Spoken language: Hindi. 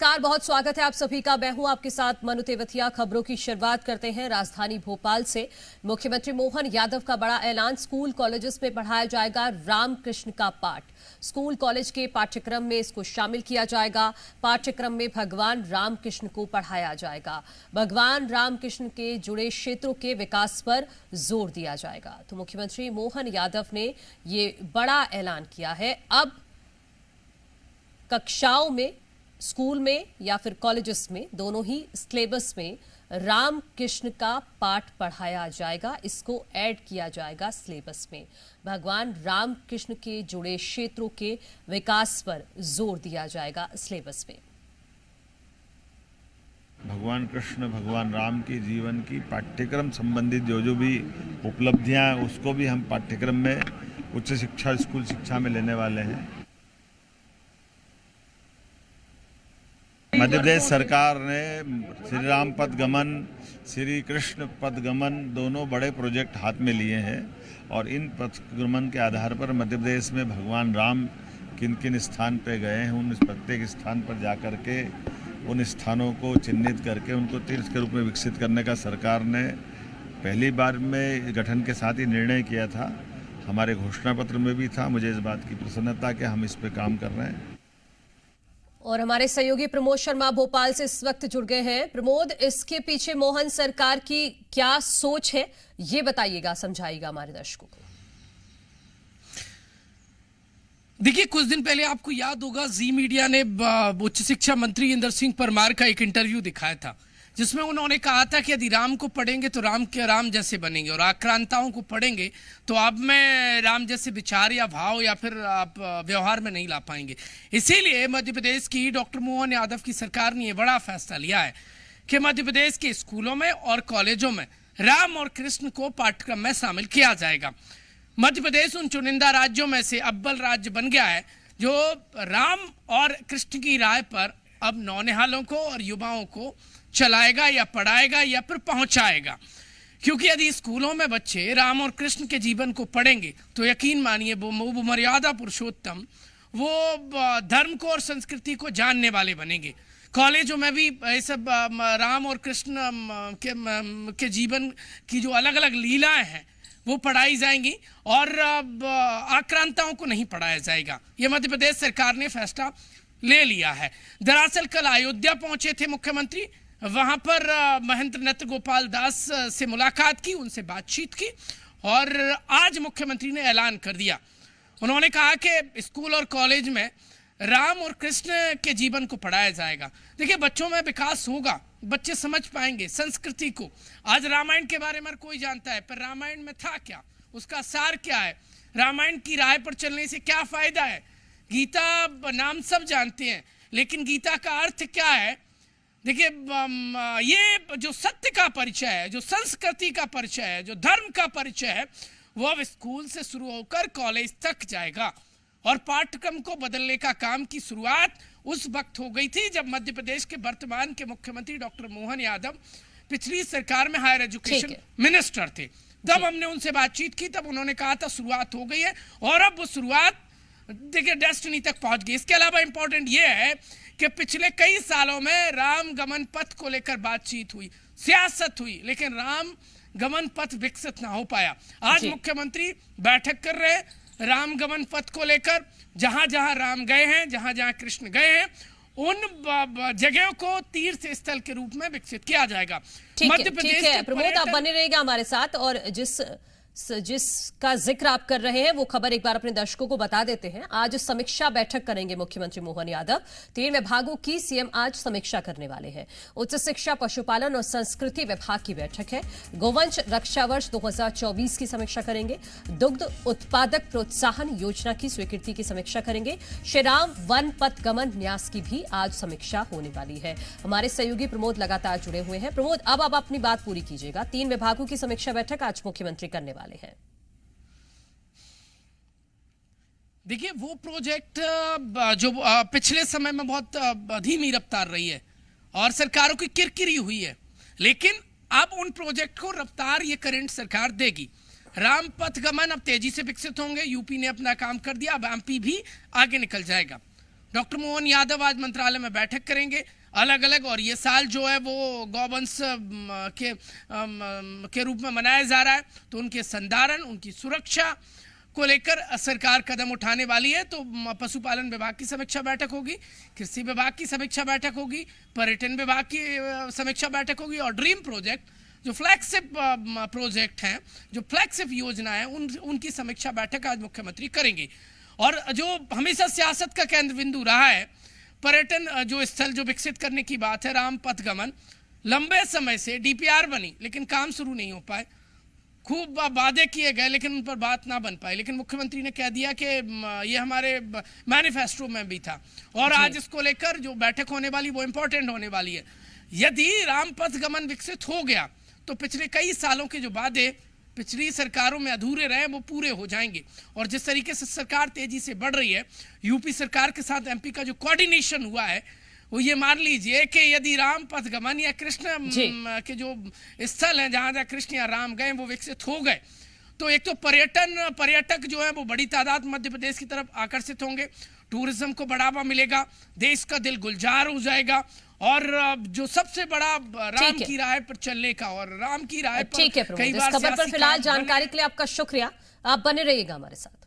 नमस्कार, बहुत स्वागत है आप सभी का। मैं हूं आपके साथ मनु तेवतिया। खबरों की शुरुआत करते हैं राजधानी भोपाल से। मुख्यमंत्री मोहन यादव का बड़ा ऐलान, स्कूल कॉलेजेस में पढ़ाया जाएगा रामकृष्ण का पाठ। स्कूल कॉलेज के पाठ्यक्रम में इसको शामिल किया जाएगा। पाठ्यक्रम में भगवान रामकृष्ण को पढ़ाया जाएगा। भगवान रामकृष्ण के जुड़े क्षेत्रों के विकास पर जोर दिया जाएगा। तो मुख्यमंत्री मोहन यादव ने ये बड़ा ऐलान किया है। अब कक्षाओं में, स्कूल में या फिर कॉलेजेस में, दोनों ही सिलेबस में रामकृष्ण का पाठ पढ़ाया जाएगा। इसको ऐड किया जाएगा सिलेबस में। भगवान रामकृष्ण के जुड़े क्षेत्रों के विकास पर जोर दिया जाएगा सिलेबस में। भगवान कृष्ण, भगवान राम की जीवन की पाठ्यक्रम संबंधित जो भी उपलब्धियां हैं उसको भी हम पाठ्यक्रम में उच्च शिक्षा, स्कूल शिक्षा में लेने वाले हैं। मध्य प्रदेश सरकार ने श्री राम पदगमन, श्री कृष्ण पदगमन दोनों बड़े प्रोजेक्ट हाथ में लिए हैं और इन पदगमन के आधार पर मध्य प्रदेश में भगवान राम किन किन स्थान पर गए हैं, उन प्रत्येक स्थान पर जाकर के उन स्थानों को चिन्हित करके उनको तीर्थ के रूप में विकसित करने का सरकार ने पहली बार में गठन के साथ ही निर्णय किया था। हमारे घोषणा पत्र में भी था। मुझे इस बात की प्रसन्नता कि हम इस पर काम कर रहे हैं। और हमारे सहयोगी प्रमोद शर्मा भोपाल से इस वक्त जुड़ गए हैं। प्रमोद, इसके पीछे मोहन सरकार की क्या सोच है, ये बताइएगा, समझाइएगा हमारे दर्शकों को। देखिए, कुछ दिन पहले आपको याद होगा जी मीडिया ने उच्च शिक्षा मंत्री इंदर सिंह परमार का एक इंटरव्यू दिखाया था, जिसमें उन्होंने कहा था कि यदि राम को पढ़ेंगे तो राम जैसे बनेंगे और आक्रांताओं को पढ़ेंगे तो आप में राम जैसे विचार या भाव या फिर आप व्यवहार में नहीं ला पाएंगे। इसीलिए मध्य प्रदेश की डॉक्टर मोहन यादव की सरकार ने यह बड़ा फैसला लिया है कि मध्य प्रदेश के स्कूलों में और कॉलेजों में राम और कृष्ण को पाठ्यक्रम में शामिल किया जाएगा। मध्य प्रदेश उन चुनिंदा राज्यों में से अव्वल राज्य बन गया है जो राम और कृष्ण की राह पर अब नौनिहालों को और युवाओं को चलाएगा या पढ़ाएगा या फिर पहुंचाएगा। क्योंकि यदि स्कूलों में बच्चे राम और कृष्ण के जीवन को पढ़ेंगे तो यकीन मानिए वो मर्यादा पुरुषोत्तम, वो धर्म को और संस्कृति को जानने वाले बनेंगे। कॉलेजों में भी ये सब राम और कृष्ण के जीवन की जो अलग अलग लीलाएं हैं वो पढ़ाई जाएंगी और आक्रांताओं को नहीं पढ़ाया जाएगा। ये मध्य प्रदेश सरकार ने फैसला ले लिया है। दरअसल कल अयोध्या पहुंचे थे मुख्यमंत्री। वहां पर महेंद्र नाथ गोपाल दास से मुलाकात की, उनसे बातचीत की और आज मुख्यमंत्री ने ऐलान कर दिया। उन्होंने कहा कि स्कूल और कॉलेज में राम और कृष्ण के जीवन को पढ़ाया जाएगा। देखिए, बच्चों में विकास होगा, बच्चे समझ पाएंगे संस्कृति को। आज रामायण के बारे में कोई जानता है, पर रामायण में था क्या, उसका सार क्या है, रामायण की राह पर चलने से क्या फायदा है। गीता नाम सब जानते हैं, लेकिन गीता का अर्थ क्या है। देखिए, ये जो सत्य का परिचय है, जो संस्कृति का परिचय है, जो धर्म का परिचय है, वो अब स्कूल से शुरू होकर कॉलेज तक जाएगा। और पाठ्यक्रम को बदलने का काम की शुरुआत उस वक्त हो गई थी जब मध्य प्रदेश के वर्तमान के मुख्यमंत्री डॉक्टर मोहन यादव पिछली सरकार में हायर एजुकेशन मिनिस्टर थे। तब हमने उनसे बातचीत की, तब उन्होंने कहा था शुरुआत हो गई है और अब वो शुरुआत देखिए डेस्टिनी तक पहुंच गई। इसके अलावा इंपॉर्टेंट ये है कि पिछले कई सालों में राम गमन पथ को लेकर बातचीत हुई, सियासत हुई, लेकिन राम गमन पथ विकसित ना हो पाया। आज मुख्यमंत्री बैठक कर रहे हैं राम गमन पथ को लेकर। जहां जहां राम गए हैं, जहां जहां कृष्ण गए हैं, उन जगहों को तीर्थ स्थल के रूप में विकसित किया जाएगा। मध्य प्रदेश के प्रमोद, आप बने रहिएगा हमारे साथ। और जिसका जिक्र आप कर रहे हैं वो खबर एक बार अपने दर्शकों को बता देते हैं। आज समीक्षा बैठक करेंगे मुख्यमंत्री मोहन यादव। 3 विभागों की सीएम आज समीक्षा करने वाले हैं। उच्च शिक्षा, पशुपालन और संस्कृति विभाग की बैठक है। गोवंश रक्षा वर्ष 2024 की समीक्षा करेंगे। दुग्ध उत्पादक प्रोत्साहन योजना की स्वीकृति की समीक्षा करेंगे। श्री राम वन पथगमन न्यास की भी आज समीक्षा होने वाली है। हमारे सहयोगी प्रमोद लगातार जुड़े हुए हैं। प्रमोद, अब आप अपनी बात पूरी कीजिएगा। 3 विभागों की समीक्षा बैठक आज मुख्यमंत्री करने वाले हैं। देखिए, वो प्रोजेक्ट जो पिछले समय में बहुत धीमी रफ्तार रही है और सरकारों की किरकिरी हुई है, लेकिन अब उन प्रोजेक्ट को रफ्तार ये करंट सरकार देगी। राम पथगमन अब तेजी से विकसित होंगे। यूपी ने अपना काम कर दिया, अब एमपी भी आगे निकल जाएगा। डॉक्टर मोहन यादव आज मंत्रालय में बैठक करेंगे अलग अलग, और ये साल जो है वो गौवंश के रूप में मनाया जा रहा है, तो उनके संधारण, उनकी सुरक्षा को लेकर सरकार कदम उठाने वाली है। तो पशुपालन विभाग की समीक्षा बैठक होगी, कृषि विभाग की समीक्षा बैठक होगी, पर्यटन विभाग की समीक्षा बैठक होगी, और ड्रीम प्रोजेक्ट जो फ्लैगशिप प्रोजेक्ट हैं, जो फ्लैगशिप योजना है, उनकी समीक्षा बैठक आज मुख्यमंत्री करेंगे। और जो हमेशा सियासत का केंद्र बिंदु रहा है, पर्यटन जो स्थल जो विकसित करने की बात है, राम पथ गमन, लंबे समय से डीपीआर बनी लेकिन काम शुरू नहीं हो पाए, खूब वादे किए गए लेकिन उन पर बात ना बन पाई, लेकिन मुख्यमंत्री ने कह दिया कि ये हमारे मैनिफेस्टो में भी था, और आज इसको लेकर जो बैठक होने वाली वो इंपॉर्टेंट होने वाली है। यदि रामपथ गमन विकसित हो गया तो पिछले कई सालों के जो वादे पिछली सरकारों में अधूरे रहे वो पूरे हो जाएंगे। और जिस तरीके से सरकार तेजी से बढ़ रही है, यूपी सरकार के साथ एमपी का जो कोऑर्डिनेशन हुआ है, वो ये मान लीजिए कि यदि राम पथ गमन या कृष्ण के जो स्थल हैं जहां जहां कृष्ण या राम गए वो विकसित हो गए, तो एक तो पर्यटक जो है वो बड़ी तादाद मध्य प्रदेश की तरफ आकर्षित होंगे, टूरिज्म को बढ़ावा मिलेगा, देश का दिल गुलजार हो जाएगा, और जो सबसे बड़ा राम की राह पर चलने का, और राम की राह पर ठीक है प्रमोद, इस खबर पर फिलहाल जानकारी के लिए आपका शुक्रिया, आप बने रहिएगा हमारे साथ।